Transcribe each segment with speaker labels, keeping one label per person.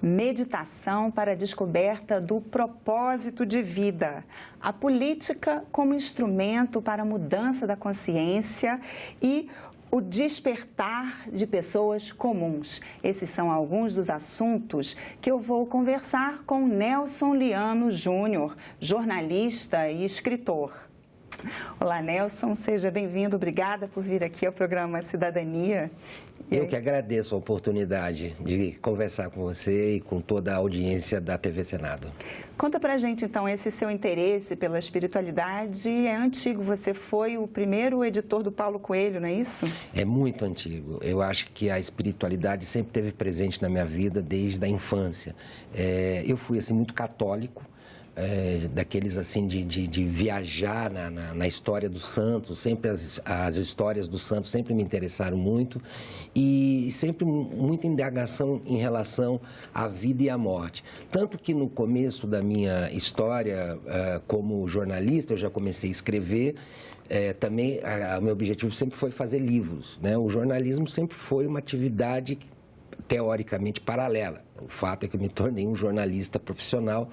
Speaker 1: Meditação para a descoberta do propósito de vida. A política como instrumento para a mudança da consciência e o despertar de pessoas comuns. Esses são alguns dos assuntos que eu vou conversar com Nelson Liano Júnior, jornalista e escritor. Olá, Nelson, seja bem-vindo. Obrigada por vir aqui ao programa Cidadania.
Speaker 2: Eu que agradeço a oportunidade de conversar com você e com toda a audiência da TV Senado.
Speaker 1: Conta pra gente, então, esse seu interesse pela espiritualidade é antigo. Você foi o primeiro editor do Paulo Coelho, não é isso? É muito antigo. Eu acho que a espiritualidade sempre esteve presente na minha vida desde a infância. Eu fui, assim, muito católico. Daqueles assim de viajar na história dos santos, sempre as histórias dos santos sempre me interessaram muito e sempre muita indagação em relação à vida e à morte. Tanto que no começo da minha história como jornalista, eu já comecei a escrever. Também o meu objetivo sempre foi fazer livros, né? O jornalismo sempre foi uma atividade teoricamente paralela. O fato é que eu me tornei um jornalista profissional,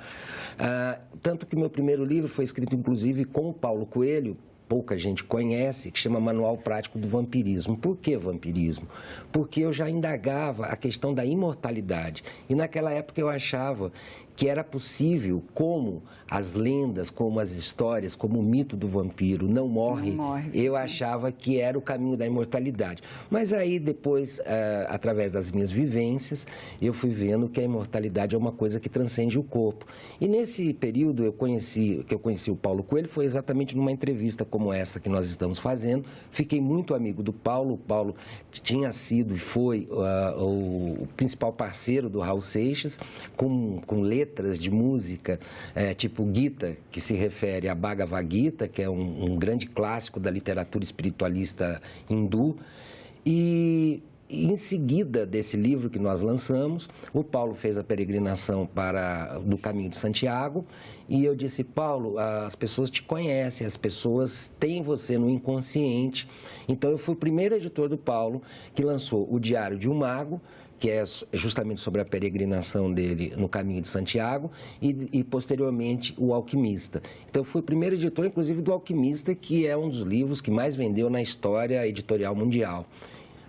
Speaker 1: tanto que meu primeiro livro foi escrito, inclusive, com o Paulo Coelho, pouca gente conhece, que chama Manual Prático do Vampirismo. Por que vampirismo? Porque eu já indagava a questão da imortalidade. E naquela época eu achava que era possível, como as lendas, como as histórias, como o mito do vampiro não morre, eu achava que era o caminho da imortalidade. Mas aí depois, através das minhas vivências, eu fui vendo que a imortalidade é uma coisa que transcende o corpo. E nesse período eu conheci o Paulo Coelho, foi exatamente numa entrevista como essa que nós estamos fazendo. Fiquei muito amigo do Paulo. O Paulo tinha sido e foi o principal parceiro do Raul Seixas, com letras de música, tipo Gita, que se refere a Bhagavad Gita, que é um grande clássico da literatura espiritualista hindu. E em seguida desse livro que nós lançamos, o Paulo fez a peregrinação do Caminho de Santiago e eu disse: Paulo, as pessoas te conhecem, as pessoas têm você no inconsciente. Então eu fui o primeiro editor do Paulo que lançou o Diário de um Mago, que é justamente sobre a peregrinação dele no Caminho de Santiago, e posteriormente o Alquimista. Então eu fui o primeiro editor, inclusive, do Alquimista, que é um dos livros que mais vendeu na história editorial mundial.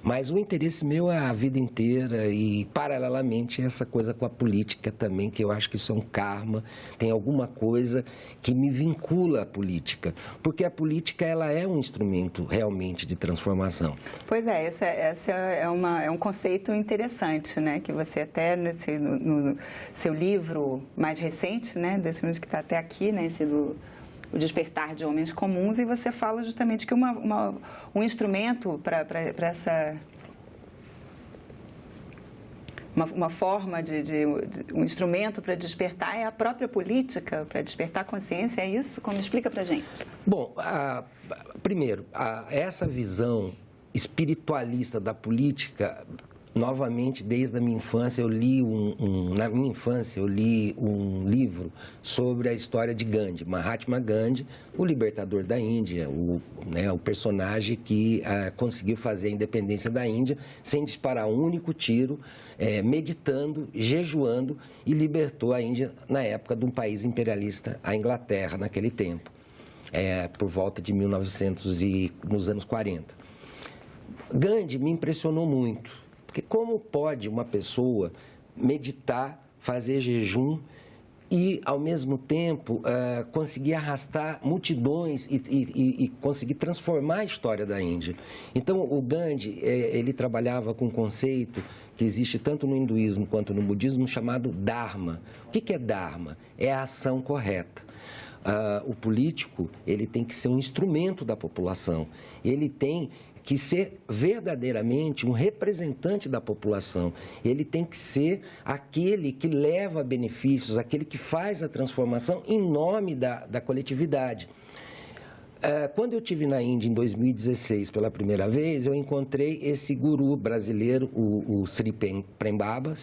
Speaker 1: Mas o interesse meu é a vida inteira e, paralelamente, essa coisa com a política também, que eu acho que isso é um karma, tem alguma coisa que me vincula à política, porque a política ela é um instrumento realmente de transformação. Pois é, essa é um conceito interessante, né? Que você até no seu livro mais recente, né? Desse livro que está até aqui, né? Esse do O Despertar de Homens Comuns, e você fala justamente que um instrumento para essa... Uma forma um instrumento para despertar é a própria política, para despertar a consciência, é isso? Como explica para a gente?
Speaker 2: Bom, primeiro, essa visão espiritualista da política... Novamente, desde a minha infância, na minha infância, eu li um livro sobre a história de Gandhi, Mahatma Gandhi, o libertador da Índia, o personagem que conseguiu fazer a independência da Índia sem disparar um único tiro, meditando, jejuando, e libertou a Índia na época de um país imperialista, a Inglaterra, naquele tempo, por volta de 1900 e nos anos 40. Gandhi me impressionou muito. Porque como pode uma pessoa meditar, fazer jejum e, ao mesmo tempo, conseguir arrastar multidões e conseguir transformar a história da Índia? Então, o Gandhi, ele trabalhava com um conceito que existe tanto no hinduísmo quanto no budismo, chamado Dharma. O que é Dharma? É a ação correta. O político, ele tem que ser um instrumento da população. Ele tem que ser verdadeiramente um representante da população. Ele tem que ser aquele que leva benefícios, aquele que faz a transformação em nome da coletividade. Quando eu estive na Índia em 2016 pela primeira vez, eu encontrei esse guru brasileiro, o Sri Prembaba,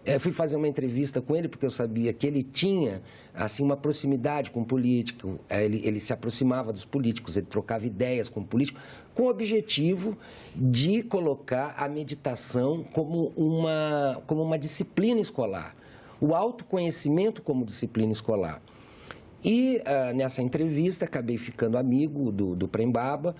Speaker 2: Eu fui fazer uma entrevista com ele porque eu sabia que ele tinha assim uma proximidade com o político, ele se aproximava dos políticos, ele trocava ideias com o político, com o objetivo de colocar a meditação como uma disciplina escolar, o autoconhecimento como disciplina escolar. E nessa entrevista acabei ficando amigo do Prem Baba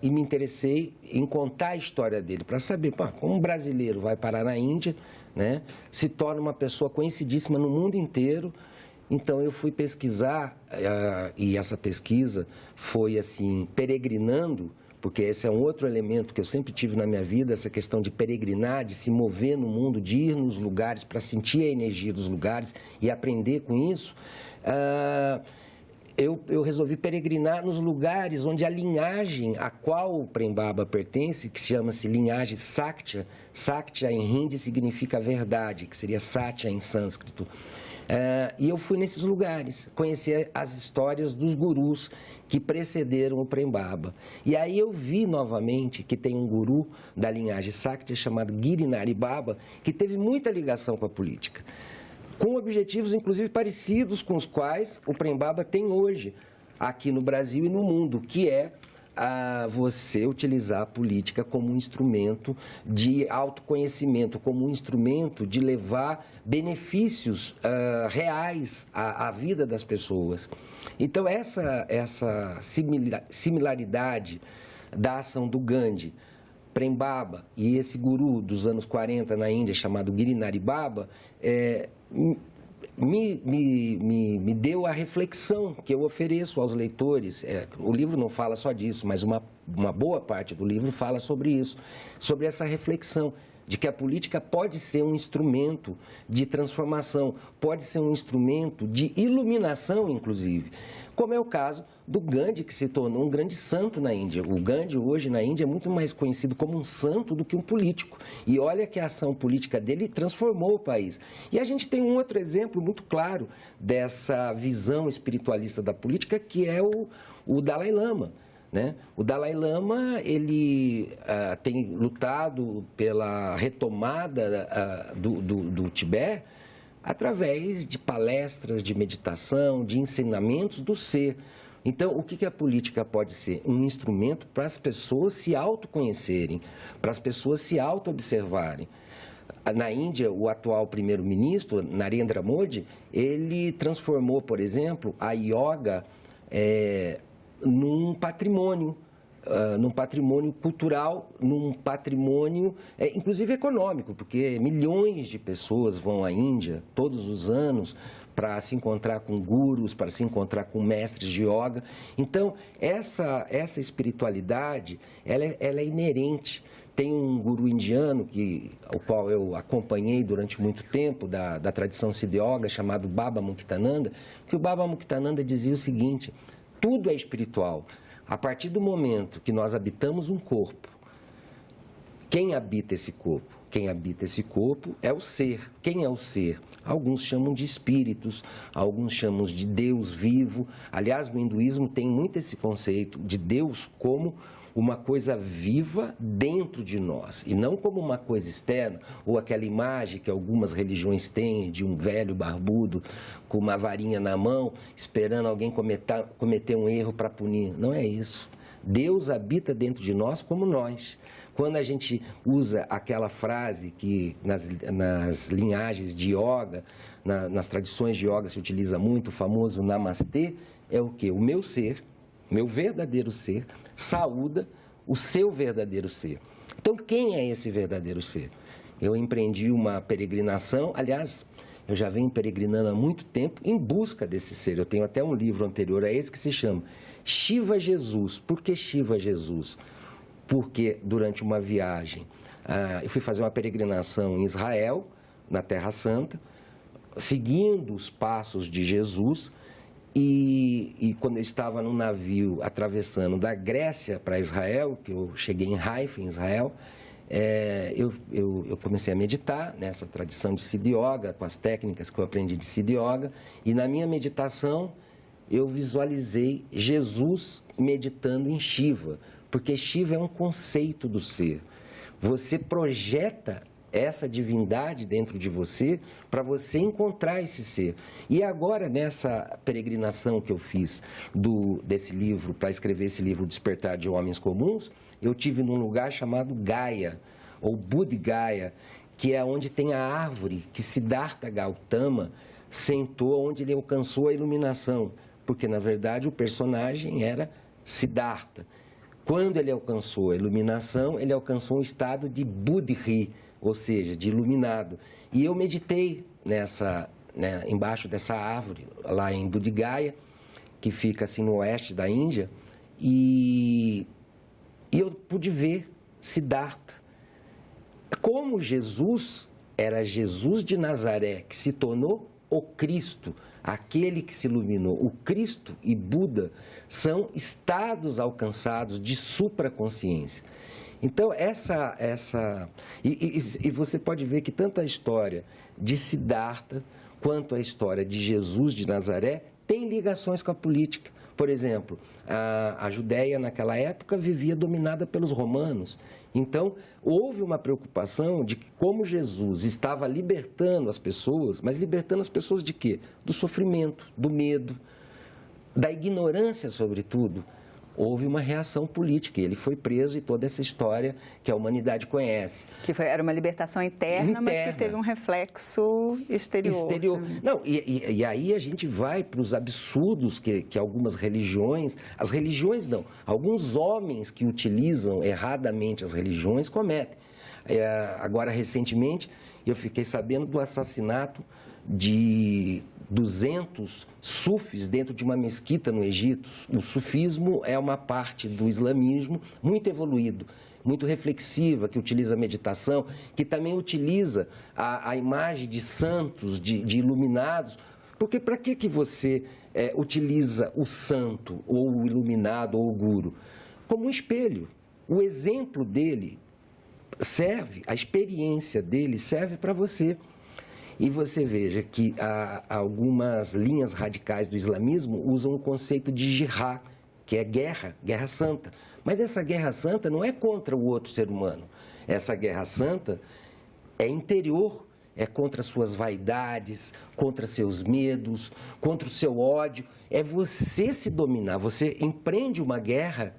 Speaker 2: e me interessei em contar a história dele, para saber como um brasileiro vai parar na Índia, né, se torna uma pessoa conhecidíssima no mundo inteiro. Então eu fui pesquisar e essa pesquisa foi assim, peregrinando, porque esse é um outro elemento que eu sempre tive na minha vida, essa questão de peregrinar, de se mover no mundo, de ir nos lugares para sentir a energia dos lugares e aprender com isso. Eu resolvi peregrinar nos lugares onde a linhagem a qual o Prem Baba pertence, que chama-se linhagem Sakya, Sakya em hindi significa verdade, que seria Satya em sânscrito. E eu fui nesses lugares, conhecer as histórias dos gurus que precederam o Prem Baba. E aí eu vi novamente que tem um guru da linhagem Sakya chamado Girinari Baba, que teve muita ligação com a política, com objetivos, inclusive, parecidos com os quais o Prem Baba tem hoje, aqui no Brasil e no mundo, que é você utilizar a política como um instrumento de autoconhecimento, como um instrumento de levar benefícios reais à vida das pessoas. Então, essa similaridade da ação do Gandhi, Prem Baba e esse guru dos anos 40 na Índia, chamado Girinari Baba, me deu a reflexão que eu ofereço aos leitores. O livro não fala só disso, mas uma boa parte do livro fala sobre isso, sobre essa reflexão de que a política pode ser um instrumento de transformação, pode ser um instrumento de iluminação, inclusive, como é o caso do Gandhi, que se tornou um grande santo na Índia. O Gandhi, hoje, na Índia, é muito mais conhecido como um santo do que um político. E olha que a ação política dele transformou o país. E a gente tem um outro exemplo muito claro dessa visão espiritualista da política, que é o Dalai Lama, né? O Dalai Lama, ele tem lutado pela retomada do Tibete através de palestras, de meditação, de ensinamentos do ser. Então, o que a política pode ser? Um instrumento para as pessoas se autoconhecerem, para as pessoas se auto-observarem. Na Índia, o atual primeiro-ministro, Narendra Modi, ele transformou, por exemplo, a yoga num patrimônio cultural, num patrimônio, inclusive econômico, porque milhões de pessoas vão à Índia todos os anos para se encontrar com gurus, para se encontrar com mestres de yoga. Então, essa espiritualidade, ela é inerente. Tem um guru indiano, o qual eu acompanhei durante muito tempo, da tradição Siddha Yoga, chamado Baba Muktananda, que o Baba Muktananda dizia o seguinte: tudo é espiritual. A partir do momento que nós habitamos um corpo, quem habita esse corpo? Quem habita esse corpo é o ser. Quem é o ser? Alguns chamam de espíritos, alguns chamam de Deus vivo. Aliás, no hinduísmo tem muito esse conceito de Deus como uma coisa viva dentro de nós, e não como uma coisa externa, ou aquela imagem que algumas religiões têm de um velho barbudo com uma varinha na mão, esperando alguém cometer um erro para punir. Não é isso. Deus habita dentro de nós como nós. Quando a gente usa aquela frase que nas linhagens de yoga, nas tradições de yoga se utiliza muito, o famoso namastê, é o quê? O meu ser, meu verdadeiro ser, saúda o seu verdadeiro ser. Então, quem é esse verdadeiro ser? Eu empreendi uma peregrinação, aliás, eu já venho peregrinando há muito tempo em busca desse ser. Eu tenho até um livro anterior a esse que se chama Shiva Jesus. Por que Shiva Jesus? Porque durante uma viagem, eu fui fazer uma peregrinação em Israel, na Terra Santa, seguindo os passos de Jesus, e quando eu estava no navio atravessando da Grécia para Israel, que eu cheguei em Haifa, em Israel, eu comecei a meditar nessa tradição de Siddha Yoga, com as técnicas que eu aprendi de Siddha Yoga, e na minha meditação eu visualizei Jesus meditando em Shiva, porque Shiva é um conceito do ser. Você projeta essa divindade dentro de você, para você encontrar esse ser. E agora, nessa peregrinação que eu fiz desse livro, para escrever esse livro, Despertar de Homens Comuns, eu tive num lugar chamado Gaia, ou Bodh Gaya, que é onde tem a árvore que Siddhartha Gautama sentou, onde ele alcançou a iluminação, porque, na verdade, o personagem era Siddhartha. Quando ele alcançou a iluminação, ele alcançou um estado de Buddhi, ou seja, de iluminado. E eu meditei embaixo dessa árvore, lá em Bodh Gaya, que fica assim no oeste da Índia, e eu pude ver Siddhartha. Como Jesus era Jesus de Nazaré, que se tornou o Cristo, aquele que se iluminou. O Cristo e Buda são estados alcançados de supraconsciência. Então, e você pode ver que tanto a história de Siddhartha quanto a história de Jesus de Nazaré tem ligações com a política. Por exemplo, a Judéia naquela época vivia dominada pelos romanos. Então, houve uma preocupação de que, como Jesus estava libertando as pessoas, mas libertando as pessoas de quê? Do sofrimento, do medo, da ignorância, sobretudo. Houve uma reação política e ele foi preso e toda essa história que a humanidade conhece.
Speaker 1: Era uma libertação interna, mas que teve um reflexo exterior.
Speaker 2: Não, e aí a gente vai para os absurdos que algumas religiões, alguns homens que utilizam erradamente as religiões cometem. Agora, recentemente, eu fiquei sabendo do assassinato de 200 sufis dentro de uma mesquita no Egito. O sufismo é uma parte do islamismo muito evoluído, muito reflexiva, que utiliza a meditação, que também utiliza a imagem de santos, de iluminados. Porque para que você utiliza o santo, ou o iluminado, ou o guru? Como um espelho. O exemplo dele serve, a experiência dele serve para você. E você veja que algumas linhas radicais do islamismo usam o conceito de jihad, que é guerra santa. Mas essa guerra santa não é contra o outro ser humano. Essa guerra santa é interior, é contra suas vaidades, contra seus medos, contra o seu ódio. É você se dominar, você empreende uma guerra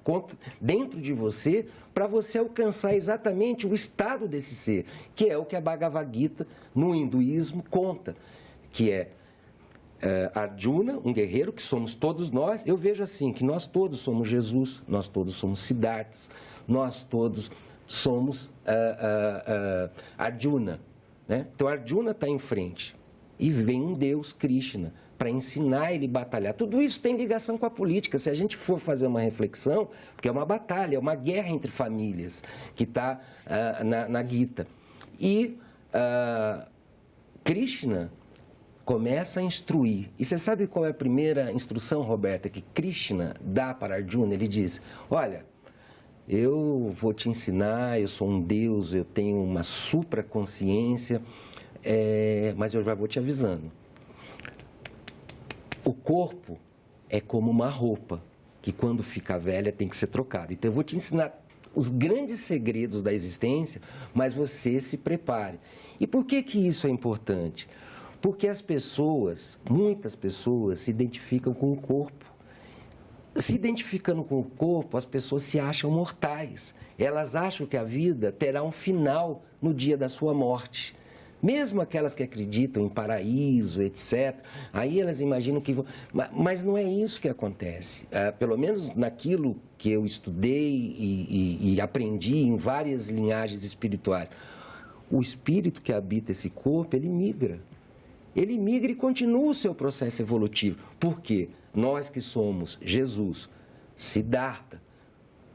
Speaker 2: dentro de você para você alcançar exatamente o estado desse ser, que é o que a Bhagavad Gita, no hinduísmo, conta, que é Arjuna, um guerreiro, que somos todos nós. Eu vejo assim, que nós todos somos Jesus, nós todos somos Siddharthas, nós todos somos Arjuna. Né? Então, Arjuna está em frente e vem um Deus, Krishna, para ensinar ele a batalhar. Tudo isso tem ligação com a política. Se a gente for fazer uma reflexão, porque é uma batalha, é uma guerra entre famílias, que está na Gita. E Krishna começa a instruir. E você sabe qual é a primeira instrução, Roberta, que Krishna dá para Arjuna? Ele diz, olha, eu vou te ensinar, eu sou um Deus, eu tenho uma supraconsciência, mas eu já vou te avisando. O corpo é como uma roupa, que quando fica velha tem que ser trocada. Então eu vou te ensinar os grandes segredos da existência, mas você se prepare. E por que isso é importante? Porque muitas pessoas se identificam com o corpo. Se identificando com o corpo, as pessoas se acham mortais. Elas acham que a vida terá um final no dia da sua morte. Mesmo aquelas que acreditam em paraíso, etc., aí elas imaginam que vão... Mas não é isso que acontece. Pelo menos naquilo que eu estudei e aprendi em várias linhagens espirituais. O espírito que habita esse corpo, ele migra. Ele migra e continua o seu processo evolutivo. Por quê? Nós que somos Jesus, Siddhartha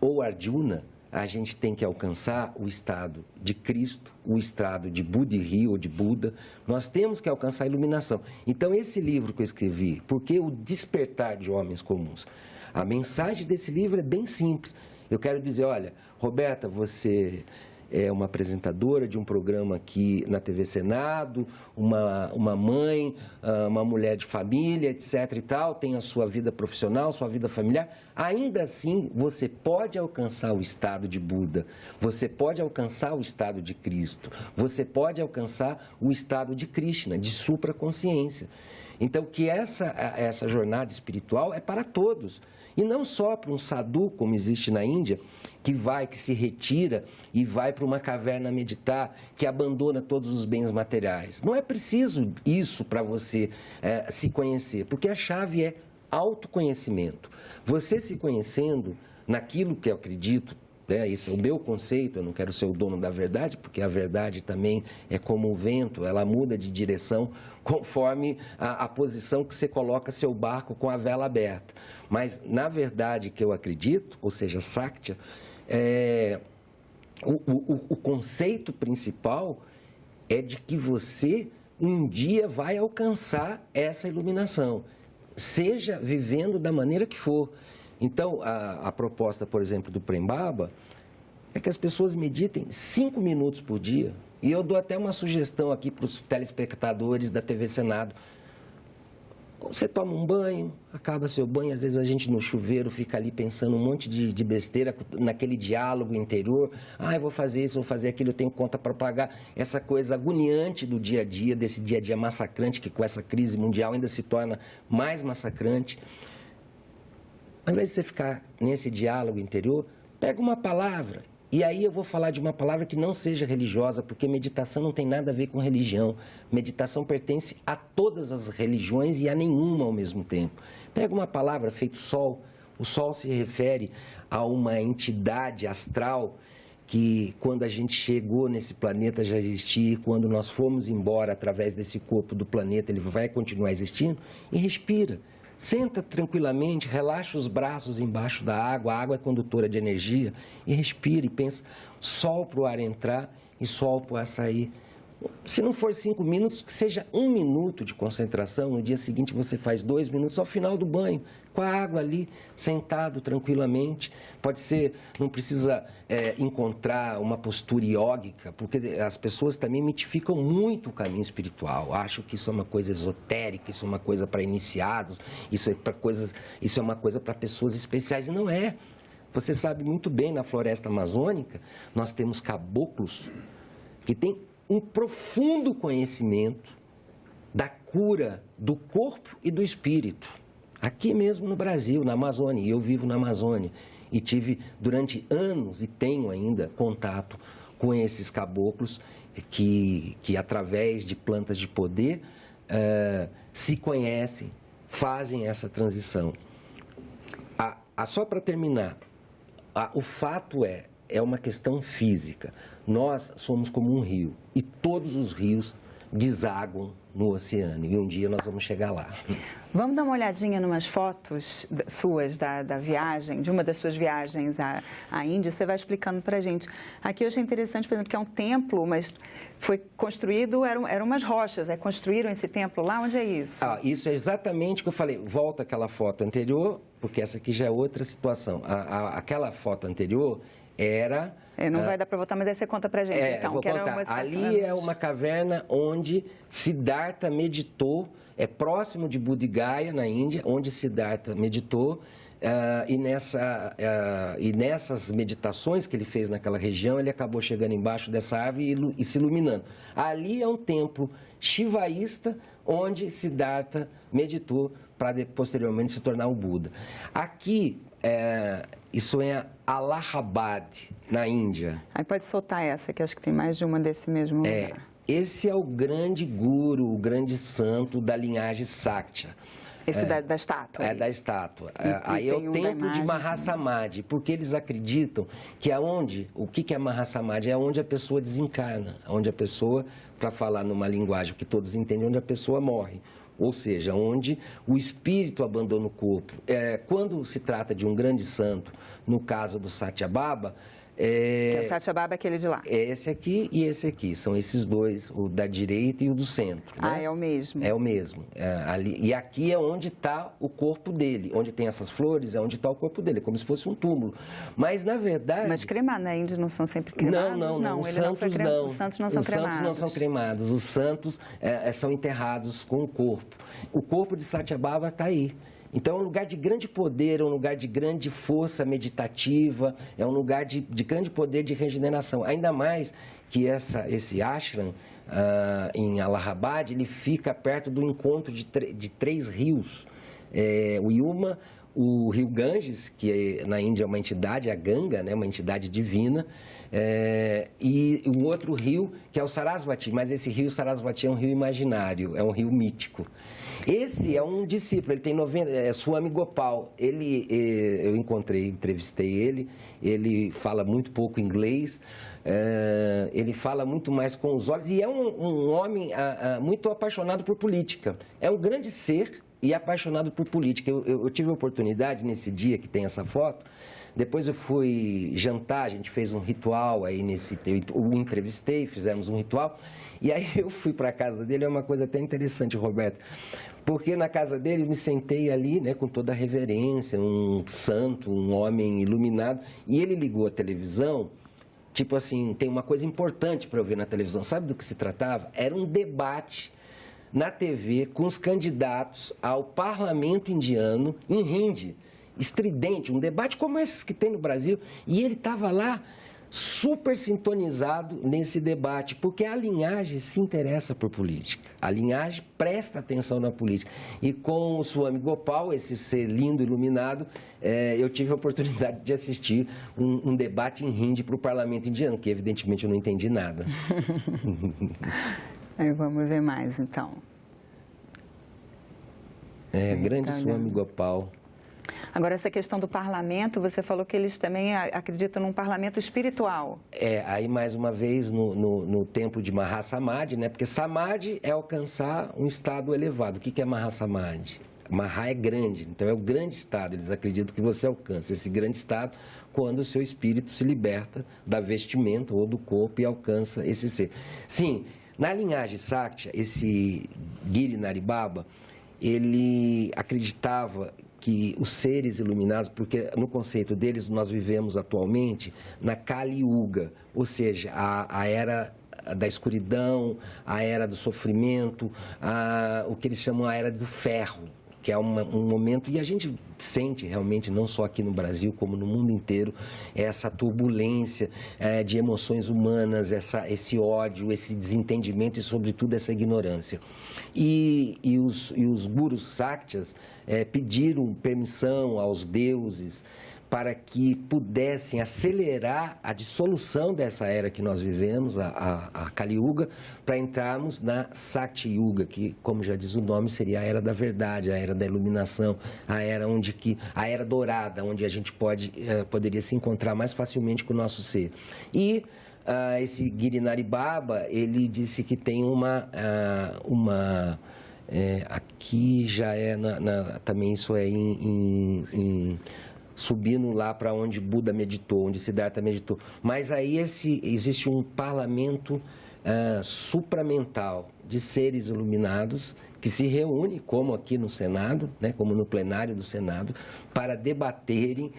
Speaker 2: ou Arjuna, a gente tem que alcançar o estado de Cristo, o estado de Buddhi ou de Buda. Nós temos que alcançar a iluminação. Então, esse livro que eu escrevi, Por que o Despertar de Homens Comuns? A mensagem desse livro é bem simples. Eu quero dizer, olha, Roberta, você é uma apresentadora de um programa aqui na TV Senado, uma mãe, uma mulher de família, etc. e tal, tem a sua vida profissional, sua vida familiar. Ainda assim, você pode alcançar o estado de Buda, você pode alcançar o estado de Cristo, você pode alcançar o estado de Krishna, de supraconsciência. Então, que essa jornada espiritual é para todos. E não só para um sadhu, como existe na Índia, que se retira e vai para uma caverna meditar, que abandona todos os bens materiais. Não é preciso isso para você se conhecer, porque a chave é autoconhecimento. Você se conhecendo naquilo que eu acredito, esse é o meu conceito, eu não quero ser o dono da verdade, porque a verdade também é como o vento, ela muda de direção conforme a posição que você coloca seu barco com a vela aberta. Mas, na verdade, que eu acredito, ou seja, Sakya, o conceito principal é de que você um dia vai alcançar essa iluminação, seja vivendo da maneira que for. Então, a proposta, por exemplo, do Prem Baba é que as pessoas meditem 5 minutos por dia. E eu dou até uma sugestão aqui para os telespectadores da TV Senado. Você toma um banho, acaba seu banho, às vezes a gente no chuveiro fica ali pensando um monte de besteira, naquele diálogo interior. Eu vou fazer isso, vou fazer aquilo, eu tenho conta para pagar. Essa coisa agoniante do dia a dia, desse dia a dia massacrante, que com essa crise mundial ainda se torna mais massacrante. Ao invés de você ficar nesse diálogo interior, pega uma palavra. E aí eu vou falar de uma palavra que não seja religiosa, porque meditação não tem nada a ver com religião. Meditação pertence a todas as religiões e a nenhuma ao mesmo tempo. Pega uma palavra feito sol. O sol se refere a uma entidade astral que, quando a gente chegou nesse planeta, já existia. Quando nós fomos embora através desse corpo do planeta, ele vai continuar existindo. E respira. Senta tranquilamente, relaxa os braços embaixo da água, a água é condutora de energia, e respira e pensa, sol para o ar entrar e sol para o ar sair. Se não for 5 minutos, que seja 1 minuto de concentração, no dia seguinte você faz 2 minutos ao final do banho, com a água ali, sentado tranquilamente. Pode ser, não precisa encontrar uma postura iógica, porque as pessoas também mitificam muito o caminho espiritual. Acham que isso é uma coisa esotérica, isso é uma coisa para iniciados, isso é uma coisa para pessoas especiais. E não é. Você sabe muito bem, na floresta amazônica, nós temos caboclos que têm um profundo conhecimento da cura do corpo e do espírito. Aqui mesmo no Brasil, na Amazônia, e eu vivo na Amazônia, e tive durante anos, e tenho ainda, contato com esses caboclos que através de plantas de poder, se conhecem, fazem essa transição. Só para terminar, o fato é uma questão física. Nós somos como um rio e todos os rios desaguam no oceano e um dia nós vamos chegar lá.
Speaker 1: Vamos dar uma olhadinha em umas fotos suas da viagem, de uma das suas viagens à Índia. Você vai explicando para a gente. Aqui eu achei interessante, por exemplo, que é um templo, mas foi construído, eram umas rochas. Construíram esse templo lá? Onde é isso?
Speaker 2: Isso é exatamente o que eu falei. Volta aquela foto anterior, porque essa aqui já é outra situação. Aquela foto anterior era...
Speaker 1: Não vai dar para voltar, mas aí você conta para a gente, então.
Speaker 2: Vou contar. Ali é uma caverna onde Siddhartha meditou, é próximo de Bodh Gaya, na Índia, onde Siddhartha meditou, e nessas meditações que ele fez naquela região, ele acabou chegando embaixo dessa árvore e se iluminando. Ali é um templo shivaísta, onde Siddhartha meditou para posteriormente se tornar o Buda. Aqui, isso é Allahabad, na Índia.
Speaker 1: Aí pode soltar essa, que acho que tem mais de uma desse mesmo lugar.
Speaker 2: Esse é o grande guru, o grande santo da linhagem Sakya.
Speaker 1: Esse da estátua?
Speaker 2: Da estátua. Aí é o templo de Mahasamadhi, porque eles acreditam que o que é Mahasamadhi? É onde a pessoa desencarna, onde a pessoa, para falar numa linguagem que todos entendem, onde a pessoa morre. Ou seja, onde o espírito abandona o corpo. Quando se trata de um grande santo, no caso do Satyabhama,
Speaker 1: Que é o Satyababa, aquele de lá.
Speaker 2: Esse aqui e esse aqui, são esses dois, o da direita e o do centro.
Speaker 1: Ah, né? É o mesmo.
Speaker 2: É o mesmo. Ali, e aqui é onde está o corpo dele, onde tem essas flores, é onde está o corpo dele, como se fosse um túmulo. Mas, na verdade...
Speaker 1: Mas cremados, na Índia não são sempre cremados?
Speaker 2: Não. Os santos não.
Speaker 1: Os santos não são cremados.
Speaker 2: Os santos não são cremados, os santos são enterrados com o corpo. O corpo de Satyababa está aí. Então, é um lugar de grande poder, é um lugar de grande força meditativa, é um lugar de grande poder de regeneração. Ainda mais que esse ashram em Allahabad, ele fica perto do encontro de 3 rios. O Yuma, o rio Ganges, que na Índia é uma entidade, a Ganga, né, uma entidade divina, e um outro rio, que é o Sarasvati, mas esse rio Sarasvati é um rio imaginário, é um rio mítico. Esse é um discípulo, ele tem 90, Swami Gopal. Eu entrevistei ele fala muito pouco inglês, ele fala muito mais com os olhos e é um homem muito apaixonado por política. É um grande ser e apaixonado por política. Eu tive a oportunidade nesse dia que tem essa foto. Depois eu fui jantar, a gente fez um ritual aí eu o entrevistei, fizemos um ritual. E aí eu fui para a casa dele, é uma coisa até interessante, Roberto, porque na casa dele eu me sentei ali, né, com toda a reverência, um santo, um homem iluminado, e ele ligou a televisão, tipo assim, tem uma coisa importante para eu ver na televisão. Sabe do que se tratava? Era um debate na TV com os candidatos ao parlamento indiano em Hindi, estridente, um debate como esses que tem no Brasil, e ele estava lá super sintonizado nesse debate, porque a linhagem se interessa por política, a linhagem presta atenção na política. E com o Swami Gopal, esse ser lindo, iluminado, eu tive a oportunidade de assistir um debate em Hindi para o parlamento indiano, que evidentemente eu não entendi nada.
Speaker 1: Aí vamos ver mais, então.
Speaker 2: Grande Swami Gopal.
Speaker 1: Agora, essa questão do parlamento, você falou que eles também acreditam num parlamento espiritual.
Speaker 2: Aí mais uma vez no templo de Mahasamadhi, né? Porque Samadhi é alcançar um estado elevado. O que é Mahasamadhi? Maha é grande, então é o grande estado. Eles acreditam que você alcança esse grande estado quando o seu espírito se liberta da vestimenta ou do corpo e alcança esse ser. Sim, na linhagem Sakya, esse Girinari Baba, ele acreditava que os seres iluminados, porque no conceito deles nós vivemos atualmente na Kali Yuga, ou seja, a era da escuridão, a era do sofrimento, o que eles chamam a era do ferro, que é um momento, e a gente sente realmente, não só aqui no Brasil, como no mundo inteiro, essa turbulência de emoções humanas, esse ódio, esse desentendimento e, sobretudo, essa ignorância. E os gurus Sakyas pediram permissão aos deuses para que pudessem acelerar a dissolução dessa era que nós vivemos, a Kali Yuga, para entrarmos na Sakti Yuga, que, como já diz o nome, seria a era da verdade, a era da iluminação, a era a era dourada, onde a gente poderia se encontrar mais facilmente com o nosso ser. E esse Girinari Baba, ele disse que tem aqui já também isso é subindo lá para onde Buda meditou, onde Siddhartha meditou. Mas aí existe um parlamento supramental de seres iluminados que se reúne, como aqui no Senado, né, como no plenário do Senado, para debaterem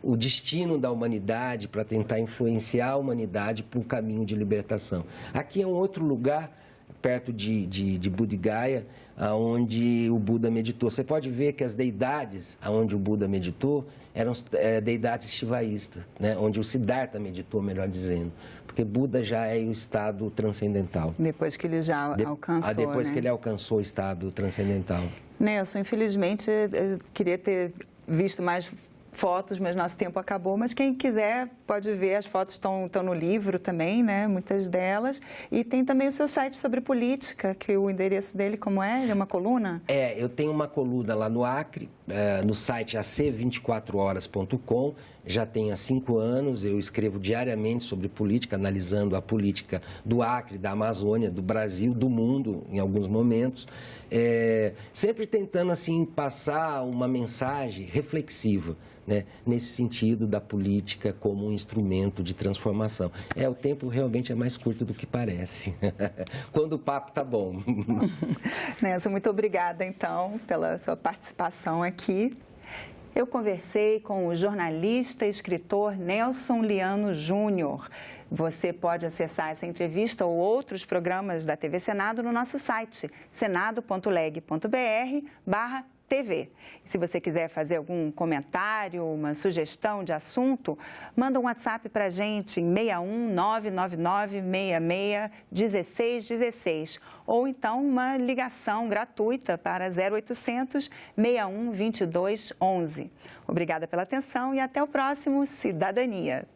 Speaker 2: o destino da humanidade, para tentar influenciar a humanidade para um caminho de libertação. Aqui é um outro lugar, perto de Bodh Gaya, onde o Buda meditou. Você pode ver que as deidades onde o Buda meditou eram deidades shivaístas, né? Onde o Siddhartha meditou, melhor dizendo, porque Buda já é o estado transcendental.
Speaker 1: Depois que ele já alcançou,
Speaker 2: depois
Speaker 1: né?
Speaker 2: que ele alcançou o estado transcendental.
Speaker 1: Nelson, infelizmente, eu queria ter visto mais fotos, mas nosso tempo acabou. Mas quem quiser pode ver, as fotos estão no livro também, né? Muitas delas. E tem também o seu site sobre política, que o endereço dele, como é? Ele é uma coluna?
Speaker 2: Eu tenho uma coluna lá no Acre, no site ac24horas.com. Já tem há 5 anos, eu escrevo diariamente sobre política, analisando a política do Acre, da Amazônia, do Brasil, do mundo, em alguns momentos. Sempre tentando, assim, passar uma mensagem reflexiva, né, nesse sentido da política como um instrumento de transformação. O tempo realmente é mais curto do que parece, quando o papo tá bom.
Speaker 1: Nelson, muito obrigada, então, pela sua participação aqui. Eu conversei com o jornalista e escritor Nelson Liano Júnior. Você pode acessar essa entrevista ou outros programas da TV Senado no nosso site, senado.leg.br/TV. Se você quiser fazer algum comentário, uma sugestão de assunto, manda um WhatsApp para a gente em 61 999 66 1616 ou então uma ligação gratuita para 0800 61 22 11. Obrigada pela atenção e até o próximo Cidadania.